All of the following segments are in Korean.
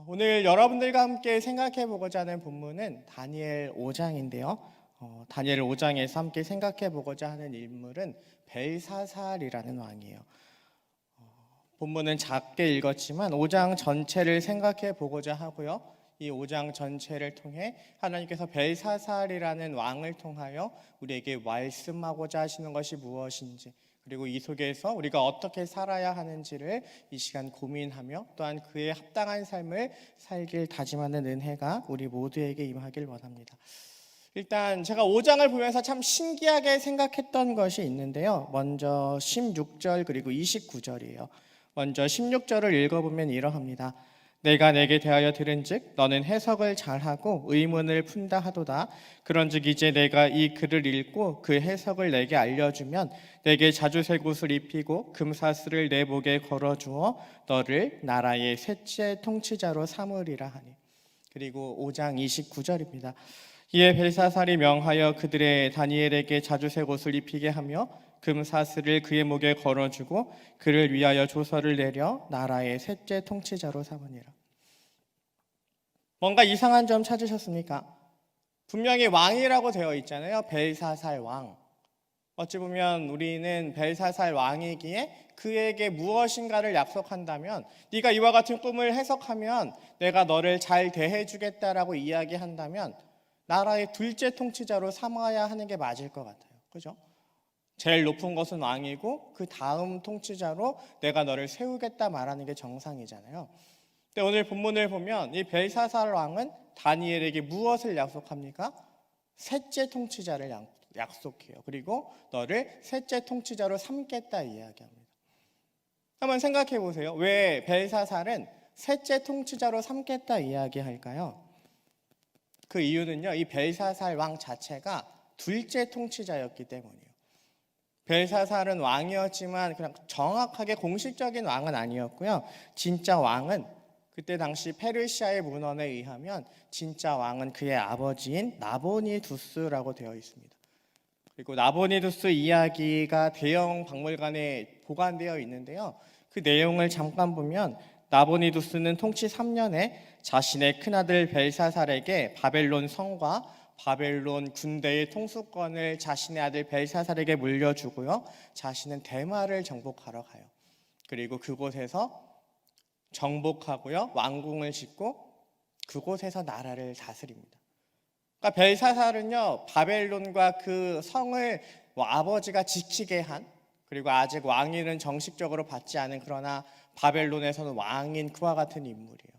오늘 여러분들과 함께 생각해 보고자 하는 본문은 다니엘 5장인데요. 다니엘 5장에서 함께 생각해 보고자 하는 인물은 벨사살이라는 왕이에요. 본문은 작게 읽었지만 5장 전체를 생각해 보고자 하고요. 이 5장 전체를 통해 하나님께서 벨사살이라는 왕을 통하여 우리에게 말씀하고자 하시는 것이 무엇인지, 그리고 이 속에서 우리가 어떻게 살아야 하는지를 이 시간 고민하며 또한 그에 합당한 삶을 살길 다짐하는 은혜가 우리 모두에게 임하길 원합니다. 일단 제가 5장을 보면서 참 신기하게 생각했던 것이 있는데요. 먼저 16절 그리고 29절이에요. 먼저 16절을 읽어보면 이러합니다. 내가 내게 대하여 들은즉 너는 해석을 잘하고 의문을 푼다 하도다. 그런즉 이제 내가 이 글을 읽고 그 해석을 내게 알려주면 내게 자주색 옷을 입히고 금사슬을 내 목에 걸어주어 너를 나라의 셋째 통치자로 삼으리라 하니. 그리고 5장 29절입니다. 이에 벨사살이 명하여 그들의 다니엘에게 자주색 옷을 입히게 하며 금사슬을 그의 목에 걸어주고 그를 위하여 조서를 내려 나라의 셋째 통치자로 삼으니라. 뭔가 이상한 점 찾으셨습니까? 분명히 왕이라고 되어 있잖아요. 벨사살 왕. 어찌 보면 우리는 벨사살 왕이기에 그에게 무엇인가를 약속한다면, 네가 이와 같은 꿈을 해석하면 내가 너를 잘 대해주겠다라고 이야기한다면 나라의 둘째 통치자로 삼아야 하는 게 맞을 것 같아요. 그죠? 제일 높은 것은 왕이고 그 다음 통치자로 내가 너를 세우겠다 말하는 게 정상이잖아요. 근데 오늘 본문을 보면 이 벨사살 왕은 다니엘에게 무엇을 약속합니까? 셋째 통치자를 약속해요. 그리고 너를 셋째 통치자로 삼겠다 이야기합니다. 한번 생각해 보세요. 왜 벨사살은 셋째 통치자로 삼겠다 이야기할까요? 그 이유는요, 이 벨사살 왕 자체가 둘째 통치자였기 때문이에요. 벨사살은 왕이었지만 그냥 정확하게 공식적인 왕은 아니었고요. 진짜 왕은 그때 당시 페르시아의 문헌에 의하면 진짜 왕은 그의 아버지인 나보니두스라고 되어 있습니다. 그리고 나보니두스 이야기가 대형 박물관에 보관되어 있는데요. 그 내용을 잠깐 보면 나보니두스는 통치 3년에 자신의 큰아들 벨사살에게 바벨론 성과 바벨론 군대의 통수권을 자신의 아들 벨사살에게 물려주고요. 자신은 대마를 정복하러 가요. 그리고 그곳에서 정복하고요. 왕궁을 짓고 그곳에서 나라를 다스립니다. 그러니까 벨사살은요, 바벨론과 그 성을 아버지가 지키게 한, 그리고 아직 왕위는 정식적으로 받지 않은, 그러나 바벨론에서는 왕인 그와 같은 인물이에요.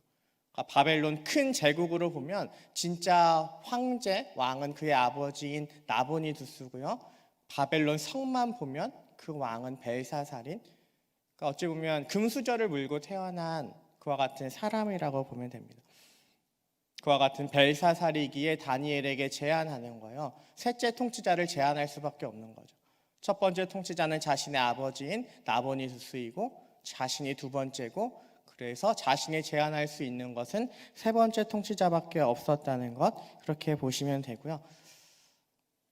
그러니까 바벨론 큰 제국으로 보면 진짜 황제 왕은 그의 아버지인 나보니두스고요. 바벨론 성만 보면 그 왕은 벨사살인, 그러니까 어찌 보면 금수저를 물고 태어난 그와 같은 사람이라고 보면 됩니다. 그와 같은 벨사살이기에 다니엘에게 제안하는 거예요. 셋째 통치자를 제안할 수밖에 없는 거죠. 첫 번째 통치자는 자신의 아버지인 나보니두스이고 자신이 두 번째고, 그래서 자신이 제안할 수 있는 것은 세 번째 통치자밖에 없었다는 것, 그렇게 보시면 되고요.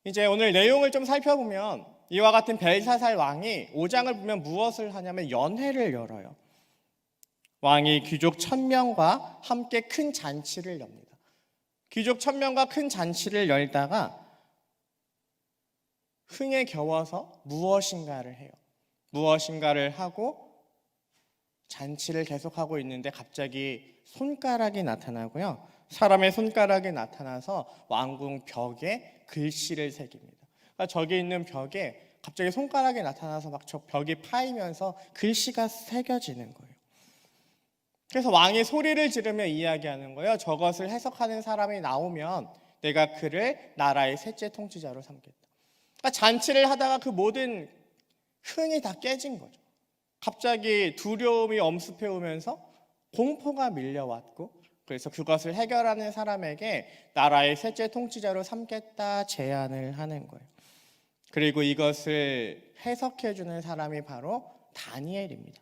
이제 오늘 내용을 좀 살펴보면 이와 같은 벨사살 왕이 5장을 보면 무엇을 하냐면 연회를 열어요. 왕이 귀족 1000명과 함께 큰 잔치를 엽니다. 귀족 1000명과 큰 잔치를 열다가 흥에 겨워서 무엇인가를 해요. 무엇인가를 하고 잔치를 계속하고 있는데 갑자기 손가락이 나타나고요. 사람의 손가락이 나타나서 왕궁 벽에 글씨를 새깁니다. 그러니까 저기 있는 벽에 갑자기 손가락이 나타나서 막 저 벽이 파이면서 글씨가 새겨지는 거예요. 그래서 왕이 소리를 지르며 이야기하는 거예요. 저것을 해석하는 사람이 나오면 내가 그를 나라의 셋째 통치자로 삼겠다. 그러니까 잔치를 하다가 그 모든 흥이 다 깨진 거죠. 갑자기 두려움이 엄습해 오면서 공포가 밀려왔고, 그래서 그것을 해결하는 사람에게 나라의 셋째 통치자로 삼겠다 제안을 하는 거예요. 그리고 이것을 해석해 주는 사람이 바로 다니엘입니다.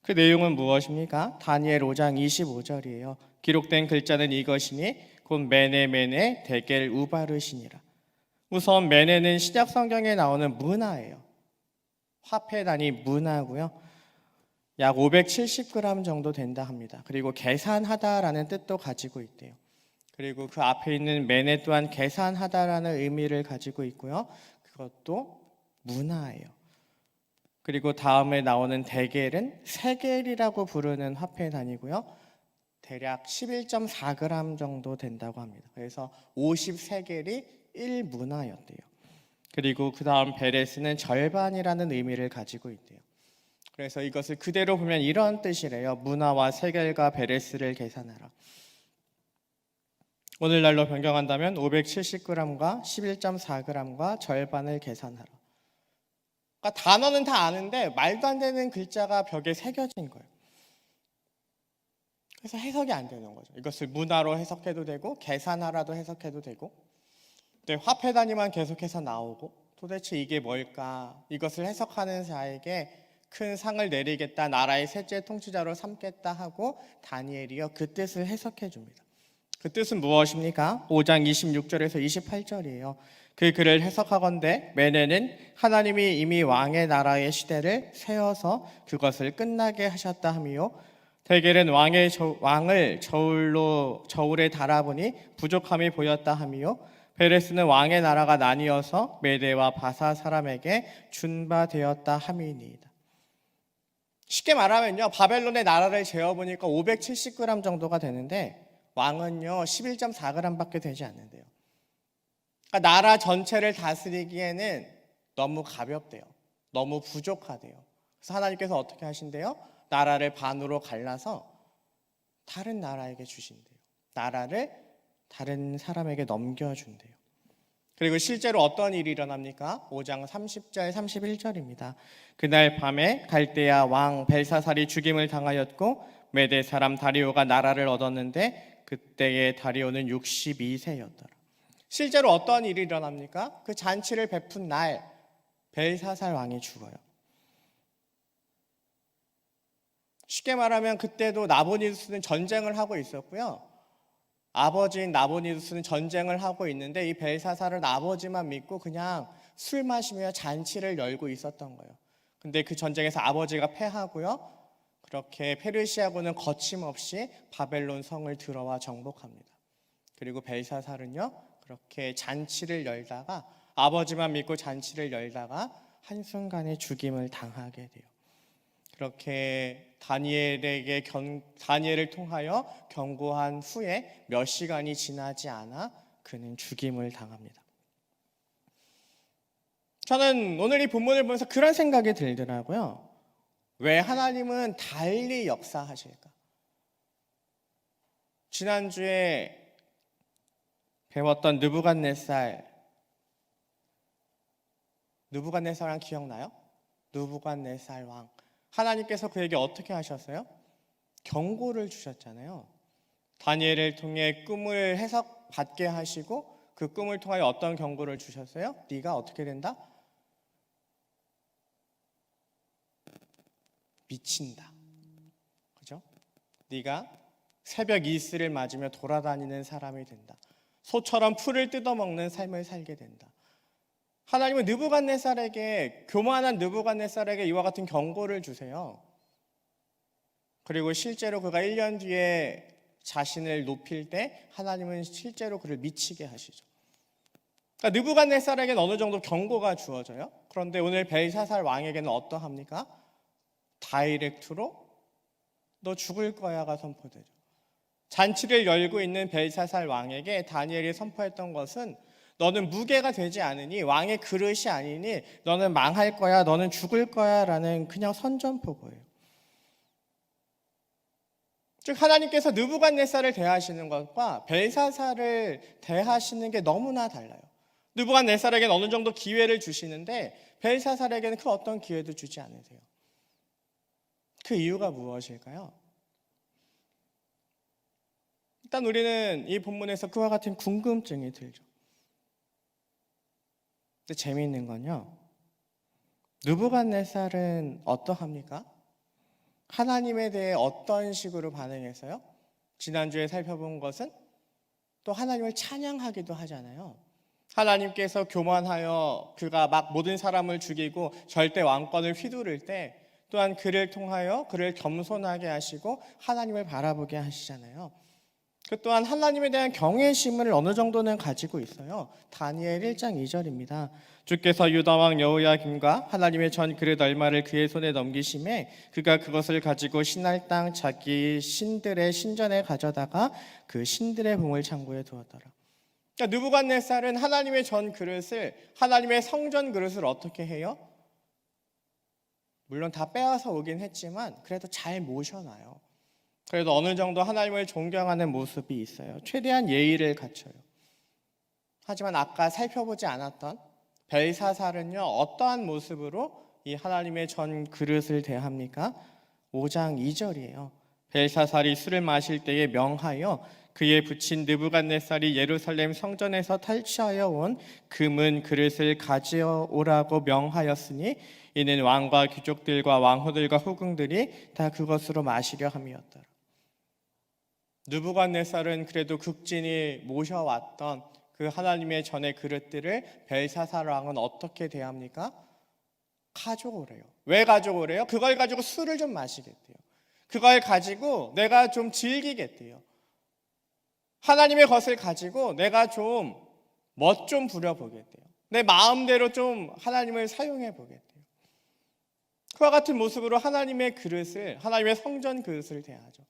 그 내용은 무엇입니까? 다니엘 5장 25절이에요. 기록된 글자는 이것이니 곧 메네 데겔 우바르시니라. 우선 메네는 신약 성경에 나오는 문화예요. 화폐단위 문화고요. 약 570g 정도 된다 합니다. 그리고 계산하다라는 뜻도 가지고 있대요. 그리고 그 앞에 있는 메네 또한 계산하다라는 의미를 가지고 있고요. 그것도 문화예요. 그리고 다음에 나오는 데겔은 세겔이라고 부르는 화폐 단위고요. 대략 11.4g 정도 된다고 합니다. 그래서 50세겔이 1문화였대요. 그리고 그 다음 베레스는 절반이라는 의미를 가지고 있대요. 그래서 이것을 그대로 보면 이런 뜻이래요. 문화와 세겔과 베레스를 계산하라. 오늘날로 변경한다면 570g과 11.4g과 절반을 계산하라. 그러니까 단어는 다 아는데 말도 안 되는 글자가 벽에 새겨진 거예요. 그래서 해석이 안 되는 거죠. 이것을 문화로 해석해도 되고 계산하라도 해석해도 되고, 근데 화폐 단위만 계속해서 나오고 도대체 이게 뭘까? 이것을 해석하는 자에게 큰 상을 내리겠다, 나라의 셋째 통치자로 삼겠다 하고 다니엘이요 그 뜻을 해석해 줍니다. 그 뜻은 무엇입니까? 5장 26절에서 28절이에요. 그 글을 해석하건대 메네는 하나님이 이미 왕의 나라의 시대를 세워서 그것을 끝나게 하셨다 하미요, 데겔은 왕을 저울에 달아보니 부족함이 보였다 하미요, 베레스는 왕의 나라가 나뉘어서 메대와 바사 사람에게 준바되었다 함이니이다. 쉽게 말하면요, 바벨론의 나라를 재어보니까 570g 정도가 되는데 왕은요 11.4g밖에 되지 않는데요. 그러니까 나라 전체를 다스리기에는 너무 가볍대요. 너무 부족하대요. 그래서 하나님께서 어떻게 하신대요? 나라를 반으로 갈라서 다른 나라에게 주신대요. 나라를 다른 사람에게 넘겨준대요. 그리고 실제로 어떤 일이 일어납니까? 5장 30절 31절입니다. 그날 밤에 갈대아 왕 벨사살이 죽임을 당하였고 메대 사람 다리오가 나라를 얻었는데 그때의 다리오는 62세였더라. 실제로 어떤 일이 일어납니까? 그 잔치를 베푼 날 벨사살 왕이 죽어요. 쉽게 말하면 그때도 나보니두스는 전쟁을 하고 있었고요. 아버지인 나보니두스는 전쟁을 하고 있는데 이 벨사살은 아버지만 믿고 그냥 술 마시며 잔치를 열고 있었던 거예요. 근데 그 전쟁에서 아버지가 패하고요. 그렇게 페르시아군은 거침없이 바벨론 성을 들어와 정복합니다. 그리고 벨사살은요. 그렇게 잔치를 열다가 아버지만 믿고 잔치를 열다가 한순간에 죽임을 당하게 돼요. 그렇게 다니엘을 통하여 경고한 후에 몇 시간이 지나지 않아 그는 죽임을 당합니다. 저는 오늘 이 본문을 보면서 그런 생각이 들더라고요. 왜 하나님은 달리 역사하실까? 지난주에 배웠던 느부갓네살 기억나요? 느부갓네살 왕. 하나님께서 그에게 어떻게 하셨어요? 경고를 주셨잖아요. 다니엘을 통해 꿈을 해석받게 하시고 그 꿈을 통하여 어떤 경고를 주셨어요? 네가 어떻게 된다? 미친다. 그죠? 네가 새벽 이슬을 맞으며 돌아다니는 사람이 된다. 소처럼 풀을 뜯어먹는 삶을 살게 된다. 하나님은 교만한 느부갓네살에게 이와 같은 경고를 주세요. 그리고 실제로 그가 1년 뒤에 자신을 높일 때 하나님은 실제로 그를 미치게 하시죠. 그러니까 느부갓네살에게는 어느 정도 경고가 주어져요. 그런데 오늘 벨사살 왕에게는 어떠합니까? 다이렉트로 너 죽을 거야가 선포되죠. 잔치를 열고 있는 벨사살 왕에게 다니엘이 선포했던 것은 너는 무게가 되지 않으니 왕의 그릇이 아니니 너는 망할 거야, 너는 죽을 거야 라는 그냥 선전포고예요. 즉 하나님께서 느부갓네살을 대하시는 것과 벨사살을 대하시는 게 너무나 달라요. 느부갓네살에게는 어느 정도 기회를 주시는데 벨사살에게는 그 어떤 기회도 주지 않으세요. 그 이유가 무엇일까요? 일단 우리는 이 본문에서 그와 같은 궁금증이 들죠. 근데 재미있는 건요, 느부갓네살은 어떠합니까? 하나님에 대해 어떤 식으로 반응했어요? 지난주에 살펴본 것은 또 하나님을 찬양하기도 하잖아요. 하나님께서 교만하여 그가 막 모든 사람을 죽이고 절대 왕권을 휘두를 때 또한 그를 통하여 그를 겸손하게 하시고 하나님을 바라보게 하시잖아요. 그 또한 하나님에 대한 경외심을 어느 정도는 가지고 있어요. 다니엘 1장 2절입니다. 주께서 유다 왕 여호야김과 하나님의 전 그릇 얼마를 그의 손에 넘기심에 그가 그것을 가지고 신할 땅 자기 신들의 신전에 가져다가 그 신들의 보물 창고에 두었더라. 그러니까 느부갓네살은 하나님의 전 그릇을, 하나님의 성전 그릇을 어떻게 해요? 물론 다 빼앗아 오긴 했지만 그래도 잘 모셔놔요. 그래도 어느 정도 하나님을 존경하는 모습이 있어요. 최대한 예의를 갖춰요. 하지만 아까 살펴보지 않았던 벨사살은요, 어떠한 모습으로 이 하나님의 전 그릇을 대합니까? 5장 2절이에요. 벨사살이 술을 마실 때에 명하여 그의 부친 느부갓네살이 예루살렘 성전에서 탈취하여 온 금은 그릇을 가져오라고 명하였으니 이는 왕과 귀족들과 왕후들과 후궁들이 다 그것으로 마시려 함이었더라. 느부갓네살은 그래도 극진히 모셔왔던 그 하나님의 전의 그릇들을 벨사살 왕은 어떻게 대합니까? 가져오래요. 왜 가져오래요? 그걸 가지고 술을 좀 마시겠대요. 그걸 가지고 내가 좀 즐기겠대요. 하나님의 것을 가지고 내가 좀 멋 좀 부려보겠대요. 내 마음대로 좀 하나님을 사용해 보겠대요. 그와 같은 모습으로 하나님의 그릇을, 하나님의 성전 그릇을 대하죠.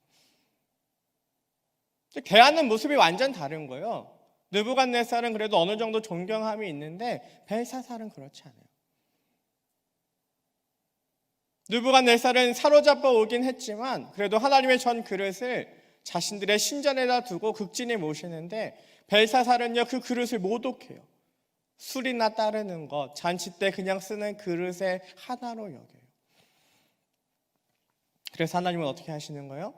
대하는 모습이 완전 다른 거예요. 느부갓네살은 그래도 어느 정도 존경함이 있는데 벨사살은 그렇지 않아요. 느부갓네살은 사로잡아 오긴 했지만 그래도 하나님의 전 그릇을 자신들의 신전에다 두고 극진히 모시는데 벨사살은요, 그 그릇을 모독해요. 술이나 따르는 것, 잔치 때 그냥 쓰는 그릇의 하나로 여겨요. 그래서 하나님은 어떻게 하시는 거예요?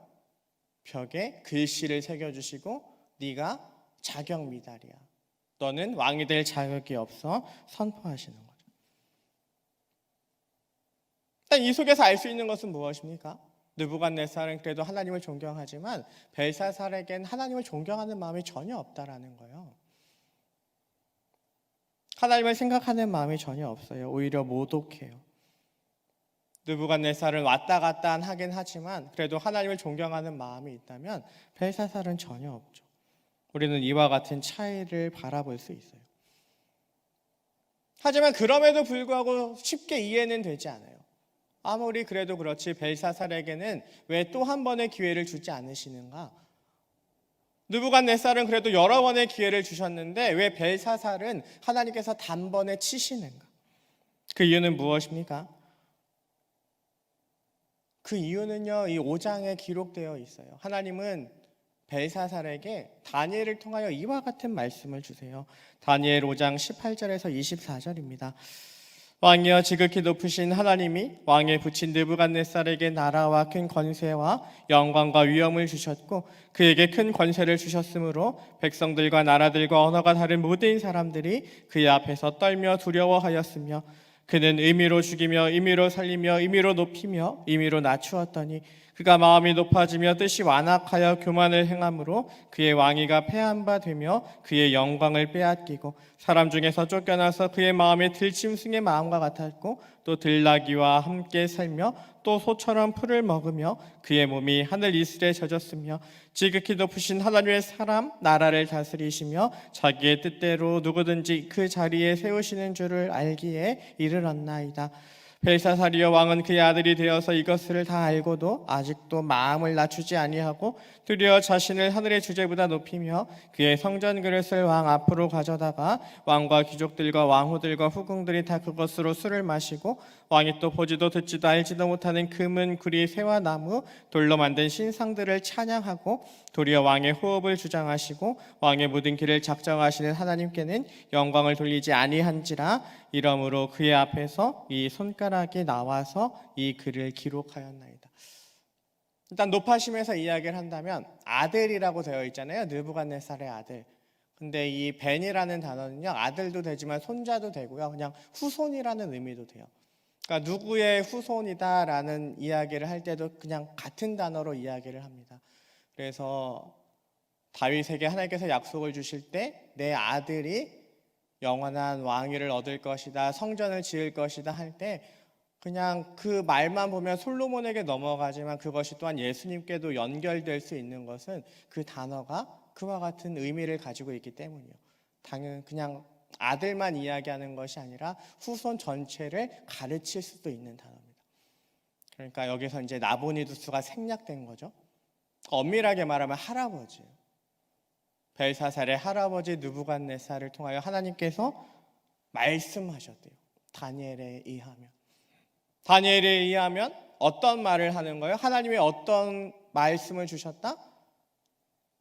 벽에 글씨를 새겨주시고 네가 자격 미달이야. 너는 왕이 될 자격이 없어 선포하시는 거죠. 일단 이 속에서 알 수 있는 것은 무엇입니까? 느부갓네살은 그래도 하나님을 존경하지만 벨사살에겐 하나님을 존경하는 마음이 전혀 없다라는 거예요. 하나님을 생각하는 마음이 전혀 없어요. 오히려 모독해요. 느부갓네살은 왔다 갔다 하긴 하지만 그래도 하나님을 존경하는 마음이 있다면 벨사살은 전혀 없죠. 우리는 이와 같은 차이를 바라볼 수 있어요. 하지만 그럼에도 불구하고 쉽게 이해는 되지 않아요. 아무리 그래도 그렇지 벨사살에게는 왜 또 한 번의 기회를 주지 않으시는가? 느부갓네살은 그래도 여러 번의 기회를 주셨는데 왜 벨사살은 하나님께서 단번에 치시는가? 그 이유는 무엇입니까? 그 이유는요, 이 5장에 기록되어 있어요. 하나님은 벨사살에게 다니엘을 통하여 이와 같은 말씀을 주세요. 다니엘 5장 18절에서 24절입니다. 왕이여 지극히 높으신 하나님이 왕의 부친 느부갓네살에게 나라와 큰 권세와 영광과 위엄을 주셨고 그에게 큰 권세를 주셨으므로 백성들과 나라들과 언어가 다른 모든 사람들이 그의 앞에서 떨며 두려워하였으며 그는 의미로 죽이며 의미로 살리며 의미로 높이며 의미로 낮추었더니 그가 마음이 높아지며 뜻이 완악하여 교만을 행함으로 그의 왕위가 패한 바 되며 그의 영광을 빼앗기고 사람 중에서 쫓겨나서 그의 마음이 들짐승의 마음과 같았고 또 들나귀와 함께 살며 또 소처럼 풀을 먹으며 그의 몸이 하늘 이슬에 젖었으며 지극히 높으신 하나님의 사람 나라를 다스리시며 자기의 뜻대로 누구든지 그 자리에 세우시는 줄을 알기에 이르렀나이다. 벨사살이여 왕은 그의 아들이 되어서 이것을 다 알고도 아직도 마음을 낮추지 아니하고 드디어 자신을 하늘의 주제보다 높이며 그의 성전 그릇을 왕 앞으로 가져다가 왕과 귀족들과 왕후들과 후궁들이 다 그것으로 술을 마시고 왕이 또 보지도 듣지도 알지도 못하는 금은 구리 새와 나무 돌로 만든 신상들을 찬양하고 도리어 왕의 호흡을 주장하시고 왕의 모든 길을 작정하시는 하나님께는 영광을 돌리지 아니한지라. 이러므로 그의 앞에서 이 손가락이 나와서 이 글을 기록하였나이다. 일단 높아심에서 이야기를 한다면 아들이라고 되어 있잖아요. 느부갓네살의 아들. 근데 이 벤이라는 단어는요, 아들도 되지만 손자도 되고요, 그냥 후손이라는 의미도 돼요. 그러니까 누구의 후손이다라는 이야기를 할 때도 그냥 같은 단어로 이야기를 합니다. 그래서 다윗에게 하나님께서 약속을 주실 때 내 아들이 영원한 왕위를 얻을 것이다, 성전을 지을 것이다 할 때 그냥 그 말만 보면 솔로몬에게 넘어가지만 그것이 또한 예수님께도 연결될 수 있는 것은 그 단어가 그와 같은 의미를 가지고 있기 때문이에요. 당연 그냥 아들만 이야기하는 것이 아니라 후손 전체를 가르칠 수도 있는 단어입니다. 그러니까 여기서 이제 나보니두스가 생략된 거죠. 엄밀하게 말하면 할아버지예요. 벨사살의 할아버지 느부갓네살을 통하여 하나님께서 말씀하셨대요. 다니엘에 의하면 어떤 말을 하는 거예요? 하나님이 어떤 말씀을 주셨다?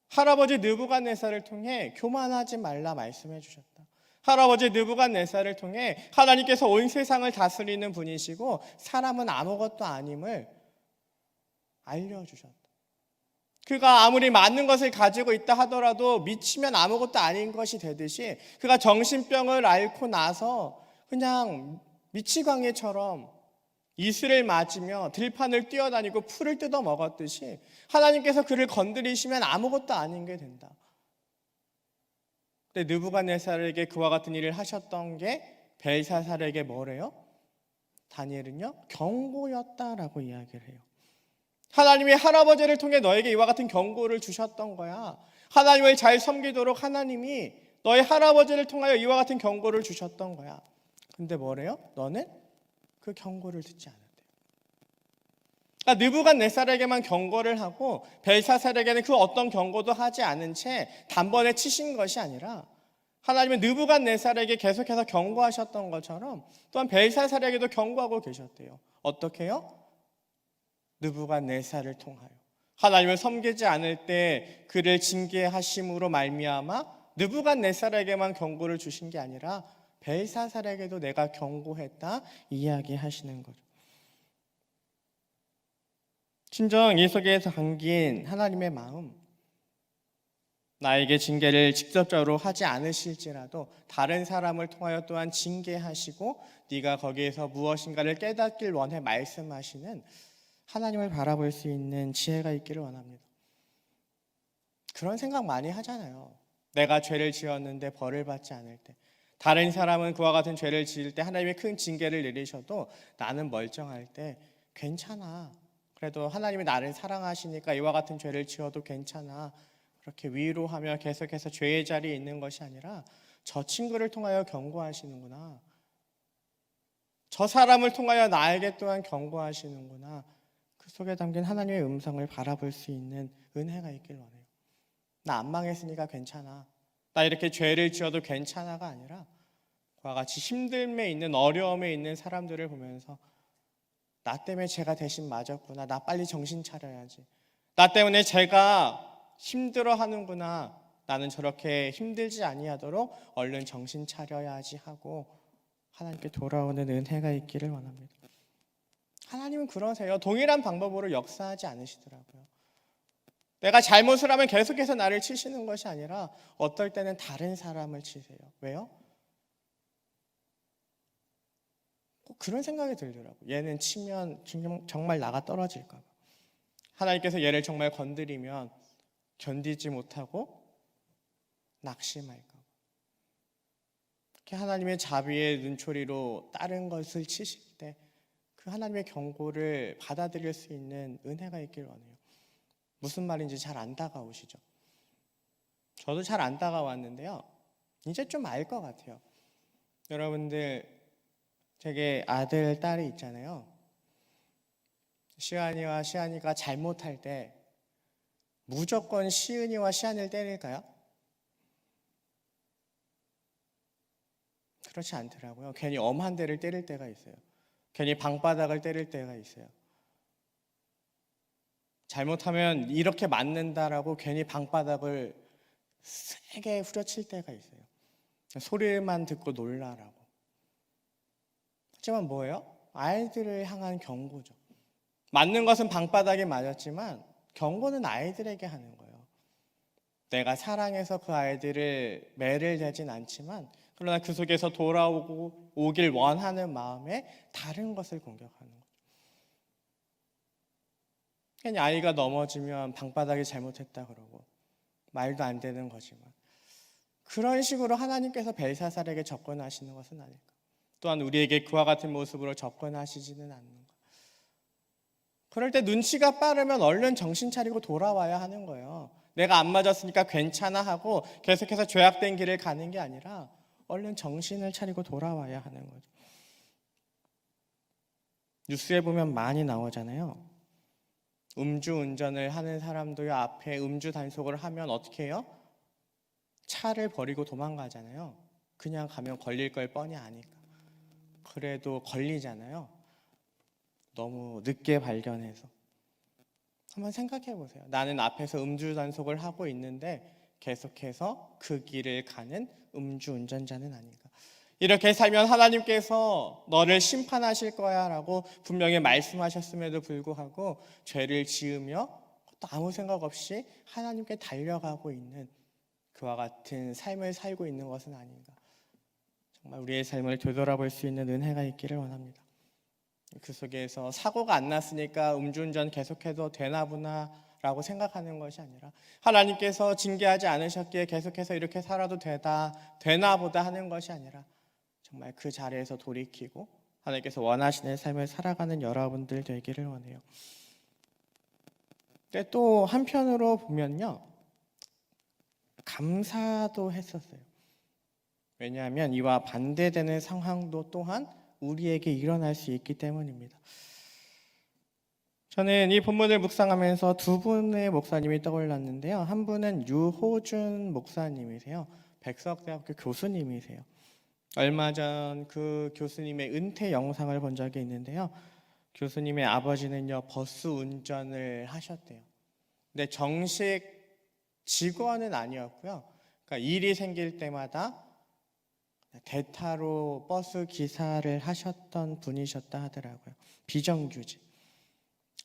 할아버지 느부갓네살을 통해 교만하지 말라 말씀해 주셨다. 할아버지 느부갓네살을 통해 하나님께서 온 세상을 다스리는 분이시고 사람은 아무것도 아님을 알려주셨다. 그가 아무리 많은 것을 가지고 있다 하더라도 미치면 아무것도 아닌 것이 되듯이 그가 정신병을 앓고 나서 그냥 미치광이처럼 이슬을 맞으며 들판을 뛰어다니고 풀을 뜯어 먹었듯이 하나님께서 그를 건드리시면 아무것도 아닌 게 된다. 근데 느부갓네살에게 그와 같은 일을 하셨던 게 벨사살에게 뭐래요? 다니엘은요 경고였다라고 이야기를 해요. 하나님이 할아버지를 통해 너에게 이와 같은 경고를 주셨던 거야. 하나님을 잘 섬기도록 하나님이 너의 할아버지를 통하여 이와 같은 경고를 주셨던 거야. 근데 뭐래요? 너는 그 경고를 듣지 않았대요. 그러니까 느부갓네살에게만 경고를 하고 벨사살에게는 그 어떤 경고도 하지 않은 채 단번에 치신 것이 아니라 하나님은 느부갓네살에게 계속해서 경고하셨던 것처럼 또한 벨사살에게도 경고하고 계셨대요. 어떻게요? 느부갓네살을 통하여 하나님을 섬기지 않을 때 그를 징계하심으로 말미암아 느부갓네살에게만 경고를 주신 게 아니라 벨사살에게도 내가 경고했다 이야기하시는 거죠. 진정 이 속에서 담긴 하나님의 마음, 나에게 징계를 직접적으로 하지 않으실지라도 다른 사람을 통하여 또한 징계하시고 네가 거기에서 무엇인가를 깨닫길 원해 말씀하시는 하나님을 바라볼 수 있는 지혜가 있기를 원합니다. 그런 생각 많이 하잖아요. 내가 죄를 지었는데 벌을 받지 않을 때, 다른 사람은 그와 같은 죄를 지을 때 하나님이 큰 징계를 내리셔도 나는 멀쩡할 때 괜찮아. 그래도 하나님이 나를 사랑하시니까 이와 같은 죄를 지어도 괜찮아. 그렇게 위로하며 계속해서 죄의 자리에 있는 것이 아니라 저 친구를 통하여 경고하시는구나. 저 사람을 통하여 나에게 또한 경고하시는구나. 그 속에 담긴 하나님의 음성을 바라볼 수 있는 은혜가 있길 원해요. 나 안 망했으니까 괜찮아. 나 이렇게 죄를 지어도 괜찮아가 아니라 그와 같이 힘듦에 있는 어려움에 있는 사람들을 보면서 나 때문에 제가 대신 맞았구나. 나 빨리 정신 차려야지. 나 때문에 제가 힘들어하는구나. 나는 저렇게 힘들지 아니하도록 얼른 정신 차려야지 하고 하나님께 돌아오는 은혜가 있기를 원합니다. 하나님은 그러세요. 동일한 방법으로 역사하지 않으시더라고요. 내가 잘못을 하면 계속해서 나를 치시는 것이 아니라 어떨 때는 다른 사람을 치세요. 왜요? 꼭 그런 생각이 들더라고요. 얘는 치면 정말 나가 떨어질까 봐. 하나님께서 얘를 정말 건드리면 견디지 못하고 낙심할까 봐. 이렇게 하나님의 자비의 눈초리로 다른 것을 치실 때 그 하나님의 경고를 받아들일 수 있는 은혜가 있길 원해요. 무슨 말인지 잘 안 다가오시죠? 저도 잘 안 다가왔는데요. 이제 좀 알 것 같아요. 여러분들 제게 아들, 딸이 있잖아요. 시안이와 시안이가 잘못할 때 무조건 시은이와 시안이를 때릴까요? 그렇지 않더라고요. 괜히 엄한 데를 때릴 때가 있어요. 괜히 방바닥을 때릴 때가 있어요. 잘못하면 이렇게 맞는다라고 괜히 방바닥을 세게 후려칠 때가 있어요. 소리만 듣고 놀라라고. 하지만 뭐예요? 아이들을 향한 경고죠. 맞는 것은 방바닥에 맞았지만 경고는 아이들에게 하는 거예요. 내가 사랑해서 그 아이들을 매를 대진 않지만 그러나 그 속에서 오길 원하는 마음에 다른 것을 공격하는 거죠. 괜히 아이가 넘어지면 방바닥이 잘못했다 그러고 말도 안 되는 거지만 그런 식으로 하나님께서 벨사살에게 접근하시는 것은 아닐까. 또한 우리에게 그와 같은 모습으로 접근하시지는 않는 것. 그럴 때 눈치가 빠르면 얼른 정신 차리고 돌아와야 하는 거예요. 내가 안 맞았으니까 괜찮아 하고 계속해서 죄악된 길을 가는 게 아니라 얼른 정신을 차리고 돌아와야 하는 거죠. 뉴스에 보면 많이 나오잖아요. 음주운전을 하는 사람도요, 앞에 음주 단속을 하면 어떻게 해요? 차를 버리고 도망가잖아요. 그냥 가면 걸릴 걸 뻔히 아니까. 그래도 걸리잖아요. 너무 늦게 발견해서. 한번 생각해 보세요. 나는 앞에서 음주 단속을 하고 있는데 계속해서 그 길을 가는 음주운전자는 아닌가. 이렇게 살면 하나님께서 너를 심판하실 거야 라고 분명히 말씀하셨음에도 불구하고 죄를 지으며 또 아무 생각 없이 하나님께 달려가고 있는 그와 같은 삶을 살고 있는 것은 아닌가. 정말 우리의 삶을 되돌아볼 수 있는 은혜가 있기를 원합니다. 그 속에서 사고가 안 났으니까 음주운전 계속해도 되나 보나 라고 생각하는 것이 아니라 하나님께서 징계하지 않으셨기에 계속해서 이렇게 살아도 되나 보다 하는 것이 아니라 정말 그 자리에서 돌이키고 하나님께서 원하시는 삶을 살아가는 여러분들 되기를 원해요. 근데 또 한편으로 보면요, 감사도 했었어요. 왜냐하면 이와 반대되는 상황도 또한 우리에게 일어날 수 있기 때문입니다. 저는 이 본문을 묵상하면서 두 분의 목사님이 떠올랐는데요. 한 분은 유호준 목사님이세요. 백석대학교 교수님이세요. 얼마 전 그 교수님의 은퇴 영상을 본 적이 있는데요. 교수님의 아버지는요, 버스 운전을 하셨대요. 근데 정식 직원은 아니었고요. 그러니까 일이 생길 때마다 대타로 버스 기사를 하셨던 분이셨다 하더라고요. 비정규직.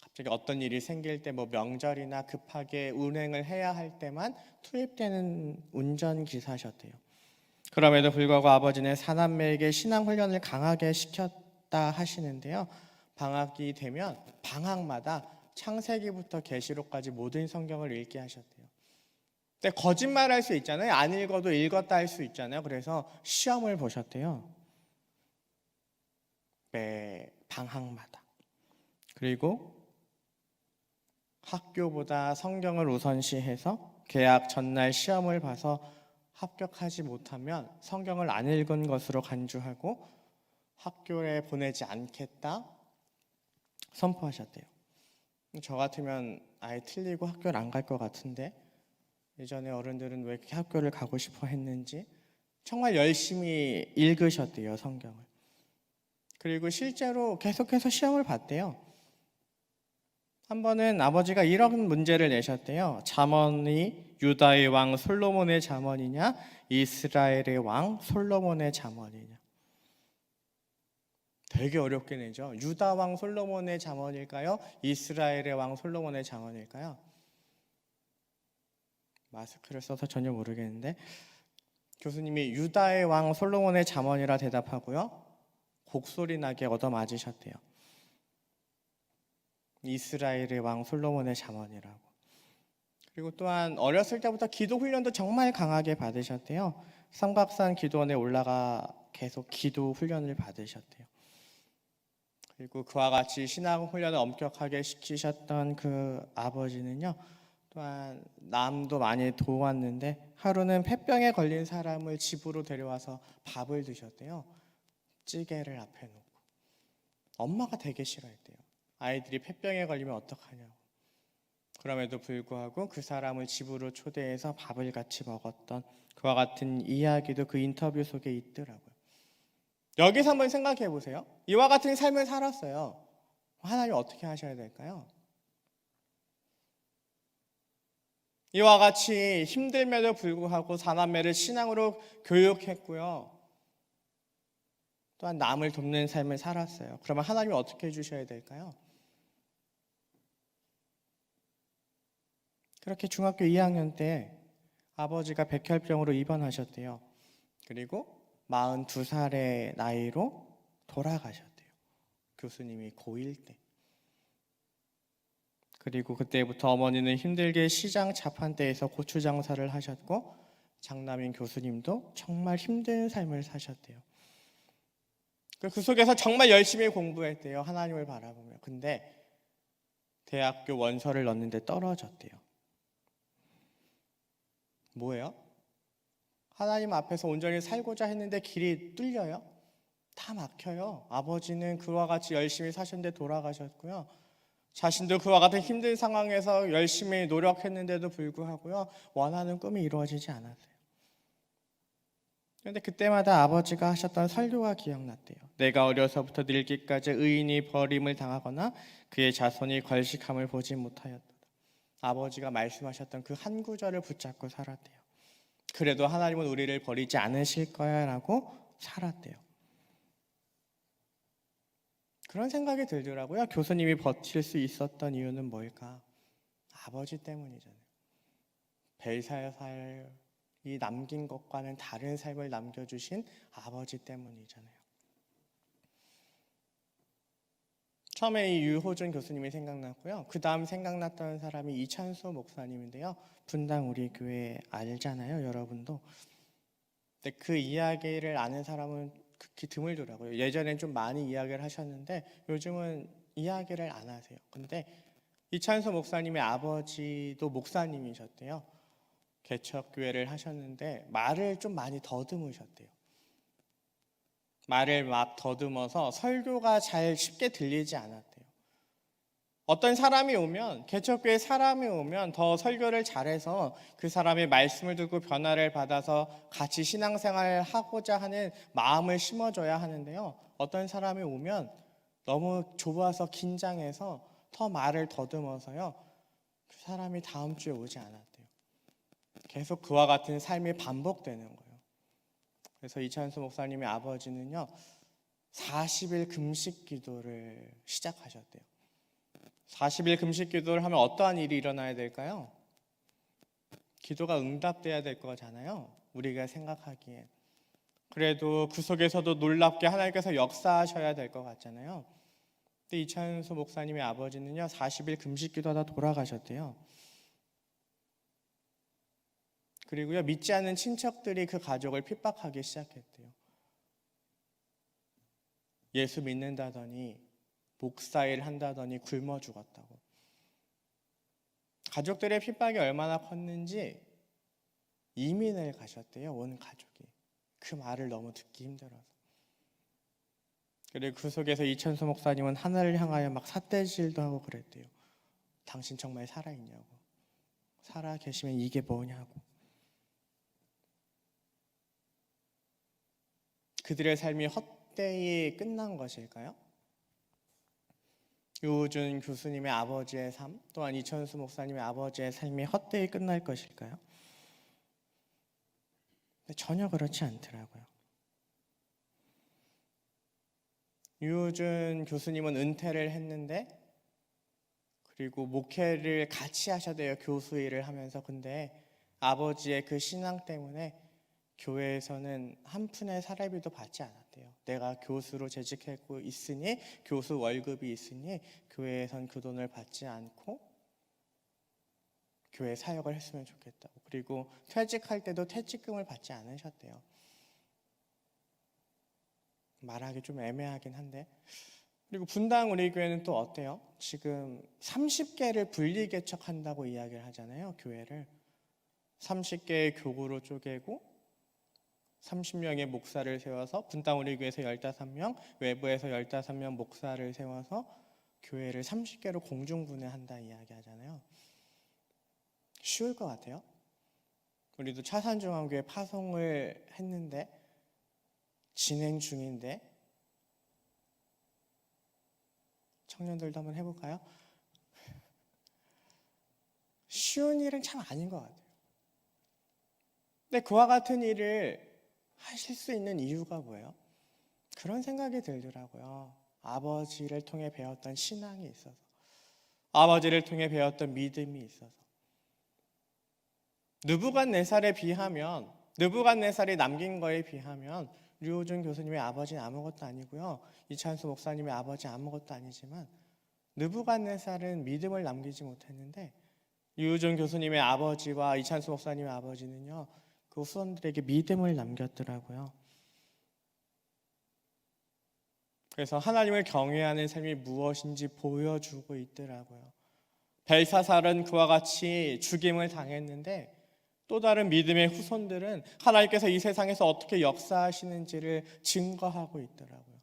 갑자기 어떤 일이 생길 때 뭐 명절이나 급하게 운행을 해야 할 때만 투입되는 운전기사셨대요. 그럼에도 불구하고 아버지는 사남매에게 신앙훈련을 강하게 시켰다 하시는데요. 방학이 되면 방학마다 창세기부터 계시록까지 모든 성경을 읽게 하셨대요. 근데 거짓말할 수 있잖아요. 안 읽어도 읽었다 할 수 있잖아요. 그래서 시험을 보셨대요. 매 방학마다. 그리고 학교보다 성경을 우선시해서 개학 전날 시험을 봐서 합격하지 못하면 성경을 안 읽은 것으로 간주하고 학교에 보내지 않겠다 선포하셨대요. 저 같으면 아예 틀리고 학교를 안 갈 것 같은데 예전에 어른들은 왜 이렇게 학교를 가고 싶어 했는지 정말 열심히 읽으셨대요, 성경을. 그리고 실제로 계속해서 시험을 봤대요. 한 번은 아버지가 이런 문제를 내셨대요. 잠언이 유다의 왕 솔로몬의 잠언이냐 이스라엘의 왕 솔로몬의 잠언이냐. 되게 어렵게 내죠. 유다 왕 솔로몬의 잠언일까요? 이스라엘의 왕 솔로몬의 잠언일까요? 마스크를 써서 전혀 모르겠는데 교수님이 유다의 왕 솔로몬의 잠언이라 대답하고요. 곡소리 나게 얻어맞으셨대요. 이스라엘의 왕 솔로몬의 잠언이라고. 그리고 또한 어렸을 때부터 기도 훈련도 정말 강하게 받으셨대요. 삼각산 기도원에 올라가 계속 기도 훈련을 받으셨대요. 그리고 그와 같이 신앙 훈련을 엄격하게 시키셨던 그 아버지는요. 또한 남도 많이 도왔는데 하루는 폐병에 걸린 사람을 집으로 데려와서 밥을 드셨대요. 찌개를 앞에 놓고. 엄마가 되게 싫어했대요. 아이들이 폐병에 걸리면 어떡하냐고. 그럼에도 불구하고 그 사람을 집으로 초대해서 밥을 같이 먹었던 그와 같은 이야기도 그 인터뷰 속에 있더라고요. 여기서 한번 생각해 보세요. 이와 같은 삶을 살았어요. 하나님 어떻게 하셔야 될까요? 이와 같이 힘듦에도 불구하고 사남매를 신앙으로 교육했고요. 또한 남을 돕는 삶을 살았어요. 그러면 하나님이 어떻게 해주셔야 될까요? 그렇게 중학교 2학년 때 아버지가 백혈병으로 입원하셨대요. 그리고 42살의 나이로 돌아가셨대요. 교수님이 고1 때. 그리고 그때부터 어머니는 힘들게 시장 자판대에서 고추 장사를 하셨고 장남인 교수님도 정말 힘든 삶을 사셨대요. 그 속에서 정말 열심히 공부했대요. 하나님을 바라보며. 근데 대학교 원서를 넣는데 떨어졌대요. 뭐예요? 하나님 앞에서 온전히 살고자 했는데 길이 뚫려요? 다 막혀요. 아버지는 그와 같이 열심히 사셨는데 돌아가셨고요. 자신도 그와 같은 힘든 상황에서 열심히 노력했는데도 불구하고요. 원하는 꿈이 이루어지지 않았어요. 그런데 그때마다 아버지가 하셨던 설교가 기억났대요. 내가 어려서부터 늙기까지 의인이 버림을 당하거나 그의 자손이 걸식함을 보지 못하였다. 아버지가 말씀하셨던 그 한 구절을 붙잡고 살았대요. 그래도 하나님은 우리를 버리지 않으실 거야 라고 살았대요. 그런 생각이 들더라고요. 교수님이 버틸 수 있었던 이유는 뭘까? 아버지 때문이잖아요. 벨사살이 남긴 것과는 다른 삶을 남겨주신 아버지 때문이잖아요. 처음에 이 유호준 교수님이 생각났고요. 그 다음 생각났던 사람이 이찬수 목사님인데요. 분당 우리 교회 알잖아요, 여러분도. 근데 그 이야기를 아는 사람은 극히 드물더라고요. 예전엔 좀 많이 이야기를 하셨는데 요즘은 이야기를 안 하세요. 근데 이찬수 목사님의 아버지도 목사님이셨대요. 개척교회를 하셨는데 말을 좀 많이 더듬으셨대요. 말을 막 더듬어서 설교가 잘 쉽게 들리지 않았대요. 어떤 사람이 오면, 개척교회 사람이 오면 더 설교를 잘해서 그 사람의 말씀을 듣고 변화를 받아서 같이 신앙생활을 하고자 하는 마음을 심어줘야 하는데요. 어떤 사람이 오면 너무 좁아서 긴장해서 더 말을 더듬어서요. 그 사람이 다음 주에 오지 않았대요. 계속 그와 같은 삶이 반복되는 거예요. 그래서 이찬수 목사님의 아버지는요. 40일 금식 기도를 시작하셨대요. 40일 금식 기도를 하면 어떠한 일이 일어나야 될까요? 기도가 응답돼야 될 거잖아요. 우리가 생각하기에. 그래도 그 속에서도 놀랍게 하나님께서 역사하셔야 될 것 같잖아요. 근데 이찬수 목사님의 아버지는요. 40일 금식 기도하다 돌아가셨대요. 그리고요. 믿지 않는 친척들이 그 가족을 핍박하기 시작했대요. 예수 믿는다더니 목사일 한다더니 굶어 죽었다고. 가족들의 핍박이 얼마나 컸는지 이민을 가셨대요. 온 가족이. 그 말을 너무 듣기 힘들어서. 그리고 그 속에서 이찬수 목사님은 하늘을 향하여 막 삿대질도 하고 그랬대요. 당신 정말 살아있냐고. 살아 계시면 이게 뭐냐고. 그들의 삶이 헛되이 끝난 것일까요? 유호준 교수님의 아버지의 삶, 또한 이천수 목사님의 아버지의 삶이 헛되이 끝날 것일까요? 전혀 그렇지 않더라고요. 유호준 교수님은 은퇴를 했는데 그리고 목회를 같이 하셔야 돼요. 교수 일을 하면서. 근데 아버지의 그 신앙 때문에 교회에서는 한 푼의 사례비도 받지 않았대요. 내가 교수로 재직하고 있으니, 교수 월급이 있으니 교회에선 그 돈을 받지 않고 교회 사역을 했으면 좋겠다고. 그리고 퇴직할 때도 퇴직금을 받지 않으셨대요. 말하기 좀 애매하긴 한데. 그리고 분당 우리 교회는 또 어때요? 지금 30개를 분리 개척한다고 이야기를 하잖아요. 교회를 30개의 교구로 쪼개고 30명의 목사를 세워서 분당 우리 교회에서 15명, 외부에서 15명 목사를 세워서 교회를 30개로 공중분해한다 이야기하잖아요. 쉬울 것 같아요? 우리도 차산중앙교회 파송을 했는데 진행 중인데 청년들도 한번 해볼까요? 쉬운 일은 참 아닌 것 같아요. 근데 그와 같은 일을 하실 수 있는 이유가 뭐예요? 그런 생각이 들더라고요. 아버지를 통해 배웠던 신앙이 있어서, 아버지를 통해 배웠던 믿음이 있어서. 느부갓네살에 비하면, 느부갓네살이 남긴 거에 비하면 류호준 교수님의 아버지는 아무것도 아니고요. 이찬수 목사님의 아버지 아무것도 아니지만 느부갓네살은 믿음을 남기지 못했는데 류호준 교수님의 아버지와 이찬수 목사님의 아버지는요. 그 후손들에게 믿음을 남겼더라고요. 그래서 하나님을 경외하는 삶이 무엇인지 보여주고 있더라고요. 벨사살은 그와 같이 죽임을 당했는데 또 다른 믿음의 후손들은 하나님께서 이 세상에서 어떻게 역사하시는지를 증거하고 있더라고요.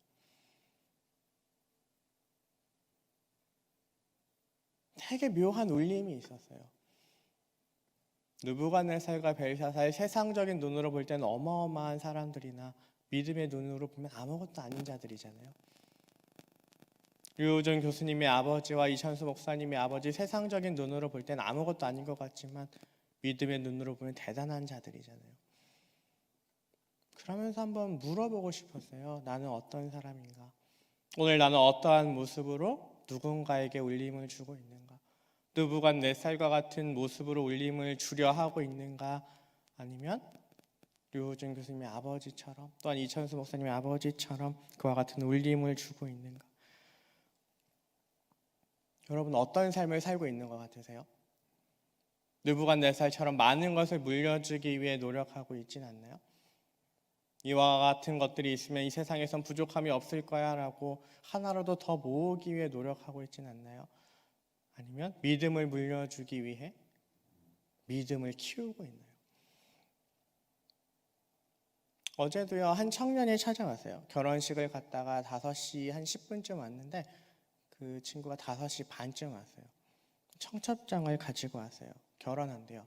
되게 묘한 울림이 있었어요. 느부갓네살과 벨사살, 세상적인 눈으로 볼 때는 어마어마한 사람들이나 믿음의 눈으로 보면 아무것도 아닌 자들이잖아요. 류호준 교수님의 아버지와 이찬수 목사님의 아버지, 세상적인 눈으로 볼 때는 아무것도 아닌 것 같지만 믿음의 눈으로 보면 대단한 자들이잖아요. 그러면서 한번 물어보고 싶었어요. 나는 어떤 사람인가? 오늘 나는 어떠한 모습으로 누군가에게 울림을 주고 있는가? 느부갓네살과 같은 모습으로 울림을 주려 하고 있는가? 아니면 류호준 교수님의 아버지처럼, 또한 이찬수 목사님의 아버지처럼 그와 같은 울림을 주고 있는가? 여러분 어떤 삶을 살고 있는 것 같으세요? 느부갓네살처럼 많은 것을 물려주기 위해 노력하고 있진 않나요? 이와 같은 것들이 있으면 이 세상에선 부족함이 없을 거야 라고 하나라도 더 모으기 위해 노력하고 있진 않나요? 아니면 믿음을 물려주기 위해 믿음을 키우고 있나요? 어제도요, 한 청년이 찾아왔어요. 결혼식을 갔다가 5시 한 10분쯤 왔는데 그 친구가 5시 반쯤 왔어요. 청첩장을 가지고 왔어요. 결혼한대요.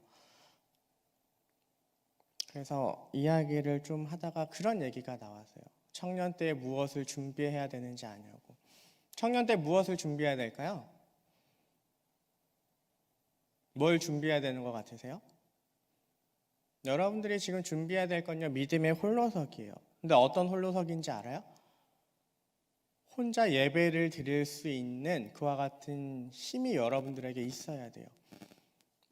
그래서 이야기를 좀 하다가 그런 얘기가 나왔어요. 청년 때 무엇을 준비해야 되는지 아냐고. 청년 때 무엇을 준비해야 될까요? 뭘 준비해야 되는 것 같으세요? 여러분들이 지금 준비해야 될 건요, 믿음의 홀로서기예요. 근데 어떤 홀로서기인지 알아요? 혼자 예배를 드릴 수 있는 그와 같은 힘이 여러분들에게 있어야 돼요.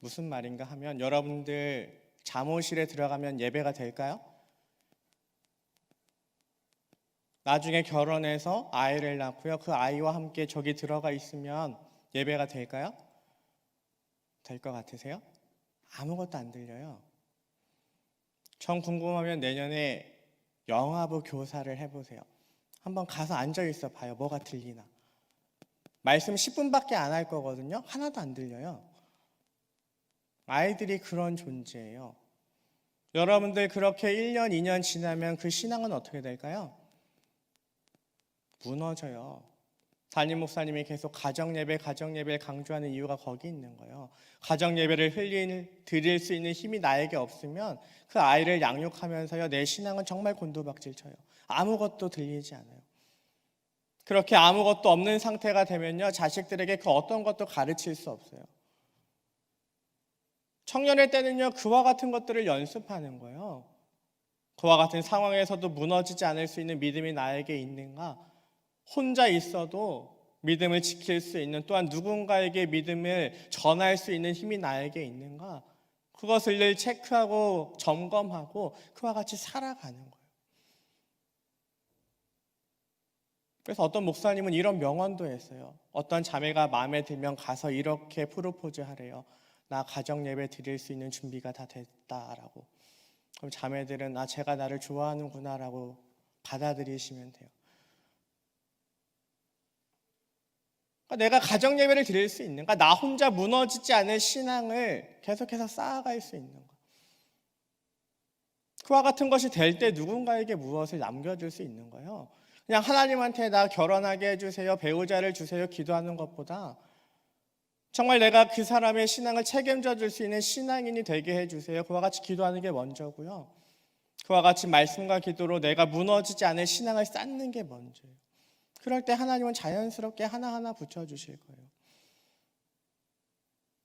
무슨 말인가 하면 여러분들 잠옷실에 들어가면 예배가 될까요? 나중에 결혼해서 아이를 낳고요, 그 아이와 함께 저기 들어가 있으면 예배가 될까요? 될 것 같으세요? 아무것도 안 들려요. 전 궁금하면 내년에 영화부 교사를 해보세요. 한번 가서 앉아있어 봐요. 뭐가 들리나. 말씀 10분밖에 안 할 거거든요. 하나도 안 들려요. 아이들이 그런 존재예요. 여러분들 그렇게 1년, 2년 지나면 그 신앙은 어떻게 될까요? 무너져요. 담임 목사님이 계속 가정예배를 강조하는 이유가 거기 있는 거예요. 가정예배를 드릴 수 있는 힘이 나에게 없으면 그 아이를 양육하면서요, 내 신앙은 정말 곤두박질 쳐요. 아무것도 들리지 않아요. 그렇게 아무것도 없는 상태가 되면요, 자식들에게 그 어떤 것도 가르칠 수 없어요. 청년의 때는요, 그와 같은 것들을 연습하는 거예요. 그와 같은 상황에서도 무너지지 않을 수 있는 믿음이 나에게 있는가? 혼자 있어도 믿음을 지킬 수 있는, 또한 누군가에게 믿음을 전할 수 있는 힘이 나에게 있는가? 그것을 늘 체크하고 점검하고 그와 같이 살아가는 거예요. 그래서 어떤 목사님은 이런 명언도 했어요. 어떤 자매가 마음에 들면 가서 이렇게 프로포즈 하래요. 나 가정 예배 드릴 수 있는 준비가 다 됐다라고. 그럼 자매들은 제가 나를 좋아하는구나라고 받아들이시면 돼요. 내가 가정 예배를 드릴 수 있는가? 나 혼자 무너지지 않을 신앙을 계속해서 쌓아갈 수 있는가? 그와 같은 것이 될 때 누군가에게 무엇을 남겨줄 수 있는 거예요? 그냥 하나님한테 나 결혼하게 해주세요, 배우자를 주세요 기도하는 것보다 정말 내가 그 사람의 신앙을 책임져 줄 수 있는 신앙인이 되게 해주세요, 그와 같이 기도하는 게 먼저고요. 그와 같이 말씀과 기도로 내가 무너지지 않을 신앙을 쌓는 게 먼저예요. 그럴 때 하나님은 자연스럽게 하나하나 붙여주실 거예요.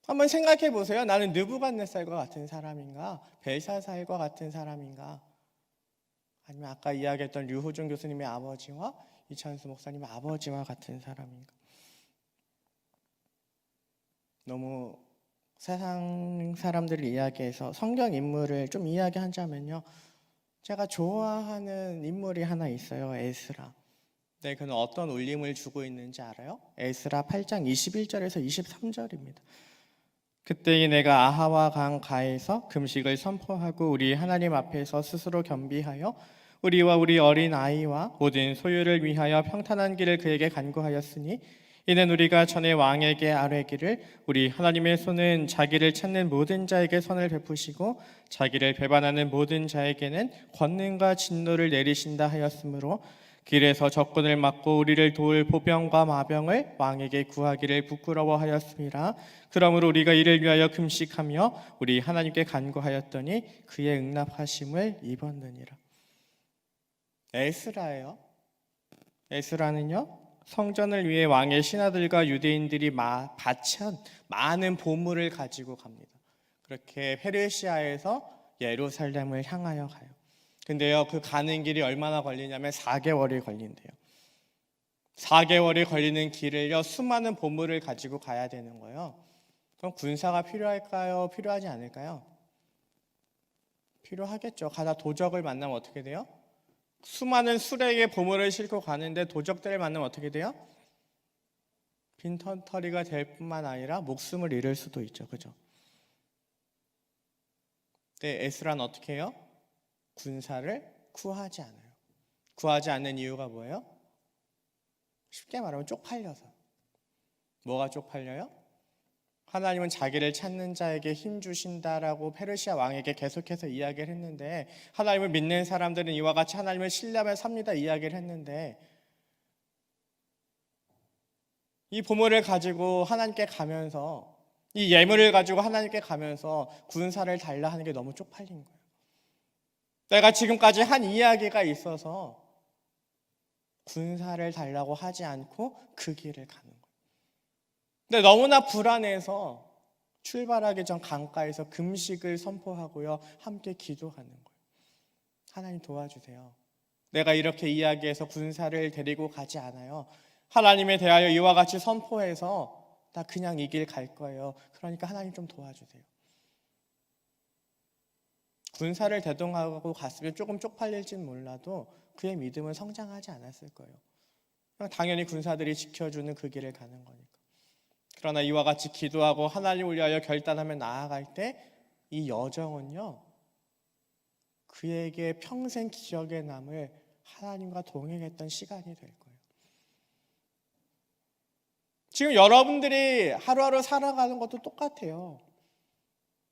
한번 생각해 보세요. 나는 느부갓네살과 같은 사람인가? 벨사살과 같은 사람인가? 아니면 아까 이야기했던 류호준 교수님의 아버지와 이찬수 목사님의 아버지와 같은 사람인가? 너무 세상 사람들을 이야기해서 성경 인물을 좀 이야기하자면요, 제가 좋아하는 인물이 하나 있어요. 에스라. 네, 그는 어떤 울림을 주고 있는지 알아요? 에스라 8장 21절에서 23절입니다. 그때 내가 아하와 강 가에서 금식을 선포하고 우리 하나님 앞에서 스스로 겸비하여 우리와 우리 어린 아이와 모든 소유를 위하여 평탄한 길을 그에게 간구하였으니 이는 우리가 전에 왕에게 아뢰기를 우리 하나님의 손은 자기를 찾는 모든 자에게 선을 베푸시고 자기를 배반하는 모든 자에게는 권능과 진노를 내리신다 하였으므로 길에서 적군을 막고 우리를 도울 보병과 마병을 왕에게 구하기를 부끄러워하였습니다. 그러므로 우리가 이를 위하여 금식하며 우리 하나님께 간구하였더니 그의 응답하심을 입었느니라. 에스라예요. 에스라는요, 성전을 위해 왕의 신하들과 유대인들이 바친 많은 보물을 가지고 갑니다. 그렇게 페르시아에서 예루살렘을 향하여 가요. 근데요, 그 가는 길이 얼마나 걸리냐면 4개월이 걸린대요. 4개월이 걸리는 길을요, 수많은 보물을 가지고 가야 되는 거예요. 그럼 군사가 필요할까요? 필요하지 않을까요? 필요하겠죠. 가다 도적을 만나면 어떻게 돼요? 수많은 수레에 보물을 싣고 가는데 도적들을 만나면 어떻게 돼요? 빈털터리가 될 뿐만 아니라 목숨을 잃을 수도 있죠. 그죠? 근데 에스라는 어떻게 해요? 군사를 구하지 않아요. 구하지 않는 이유가 뭐예요? 쉽게 말하면 쪽팔려서. 뭐가 쪽팔려요? 하나님은 자기를 찾는 자에게 힘 주신다라고 페르시아 왕에게 계속해서 이야기를 했는데, 하나님을 믿는 사람들은 이와 같이 하나님을 신뢰하며 삽니다 이야기를 했는데, 이 보물을 가지고 하나님께 가면서, 이 예물을 가지고 하나님께 가면서 군사를 달라 하는 게 너무 쪽팔린 거예요. 내가 지금까지 한 이야기가 있어서 군사를 달라고 하지 않고 그 길을 가는 거예요. 근데 너무나 불안해서 출발하기 전 강가에서 금식을 선포하고요, 함께 기도하는 거예요. 하나님 도와주세요. 내가 이렇게 이야기해서 군사를 데리고 가지 않아요. 하나님에 대하여 이와 같이 선포해서 나 그냥 이 길 갈 거예요. 그러니까 하나님 좀 도와주세요. 군사를 대동하고 갔으면 조금 쪽팔릴진 몰라도 그의 믿음은 성장하지 않았을 거예요. 당연히 군사들이 지켜주는 그 길을 가는 거니까. 그러나 이와 같이 기도하고 하나님을 위하여 결단하며 나아갈 때 이 여정은요, 그에게 평생 기억에 남을 하나님과 동행했던 시간이 될 거예요. 지금 여러분들이 하루하루 살아가는 것도 똑같아요.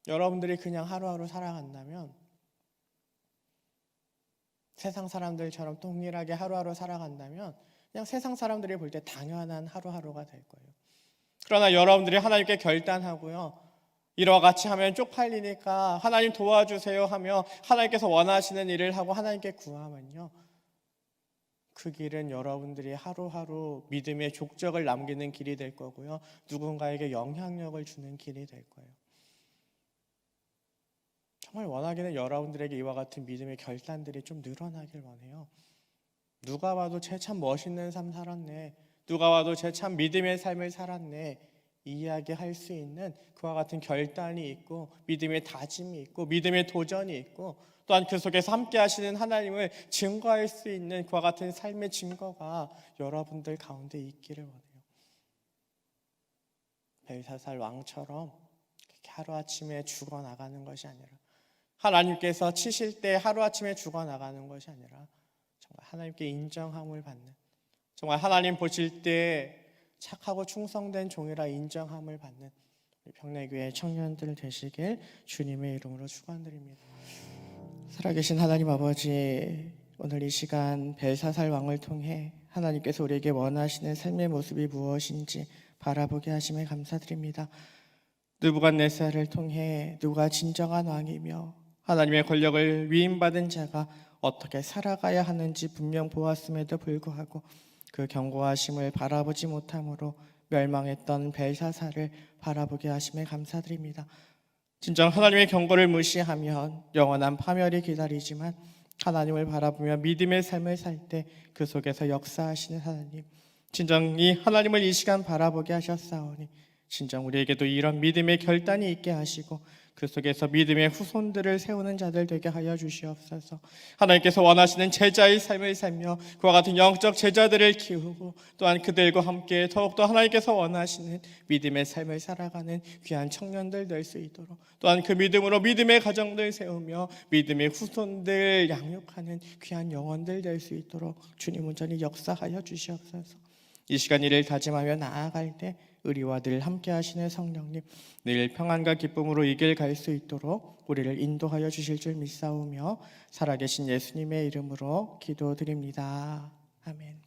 여러분들이 그냥 하루하루 살아간다면, 세상 사람들처럼 동일하게 하루하루 살아간다면 그냥 세상 사람들이 볼 때 당연한 하루하루가 될 거예요. 그러나 여러분들이 하나님께 결단하고요, 이와 같이 하면 쪽팔리니까 하나님 도와주세요 하며 하나님께서 원하시는 일을 하고 하나님께 구하면요, 그 길은 여러분들이 하루하루 믿음의 족적을 남기는 길이 될 거고요, 누군가에게 영향력을 주는 길이 될 거예요. 정말 원하기는 여러분들에게 이와 같은 믿음의 결단들이 좀 늘어나길 원해요. 누가 봐도 쟤 참 멋있는 삶 살았네, 누가 봐도 쟤 참 믿음의 삶을 살았네, 이야기할 수 있는 그와 같은 결단이 있고 믿음의 다짐이 있고 믿음의 도전이 있고, 또한 그 속에서 함께 하시는 하나님을 증거할 수 있는 그와 같은 삶의 증거가 여러분들 가운데 있기를 원해요. 벨사살 왕처럼 그렇게 하루아침에 죽어나가는 것이 아니라, 하나님께서 치실 때 하루아침에 죽어나가는 것이 아니라 정말 하나님께 인정함을 받는, 정말 하나님 보실 때 착하고 충성된 종이라 인정함을 받는 평내교회 청년들 되시길 주님의 이름으로 축원드립니다. 살아계신 하나님 아버지, 오늘 이 시간 벨사살 왕을 통해 하나님께서 우리에게 원하시는 삶의 모습이 무엇인지 바라보게 하심에 감사드립니다. 느부갓네살을 통해 누가 진정한 왕이며 하나님의 권력을 위임받은 자가 어떻게 살아가야 하는지 분명 보았음에도 불구하고 그 경고하심을 바라보지 못함으로 멸망했던 벨사살을 바라보게 하심에 감사드립니다. 진정 하나님의 경고를 무시하면 영원한 파멸이 기다리지만, 하나님을 바라보며 믿음의 삶을 살 때 그 속에서 역사하시는 하나님, 진정 이 하나님을 이 시간 바라보게 하셨사오니 진정 우리에게도 이런 믿음의 결단이 있게 하시고 그 속에서 믿음의 후손들을 세우는 자들 되게 하여 주시옵소서. 하나님께서 원하시는 제자의 삶을 살며 그와 같은 영적 제자들을 키우고 또한 그들과 함께 더욱더 하나님께서 원하시는 믿음의 삶을 살아가는 귀한 청년들 될 수 있도록, 또한 그 믿음으로 믿음의 가정들 세우며 믿음의 후손들 양육하는 귀한 영혼들 될 수 있도록 주님 온전히 역사하여 주시옵소서. 이 시간 이를 다짐하며 나아갈 때 우리와 늘 함께 하시는 성령님, 늘 평안과 기쁨으로 이 길 갈 수 있도록 우리를 인도하여 주실 줄 믿사오며 살아계신 예수님의 이름으로 기도드립니다. 아멘.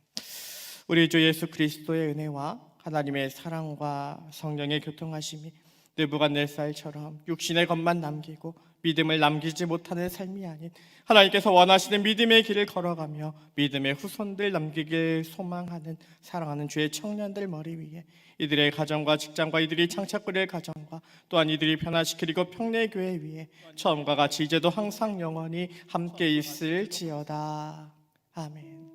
우리 주 예수 그리스도의 은혜와 하나님의 사랑과 성령의 교통하심이 느부갓네살처럼 육신의 것만 남기고 믿음을 남기지 못하는 삶이 아닌 하나님께서 원하시는 믿음의 길을 걸어가며 믿음의 후손들 남기길 소망하는 사랑하는 주의 청년들 머리 위에 이들의 가정과 직장과 이들이 창작거릴 가정과 또한 이들이 변화시키고 평내교회 위에 처음과 같이 이제도 항상 영원히 함께 있을지어다. 아멘.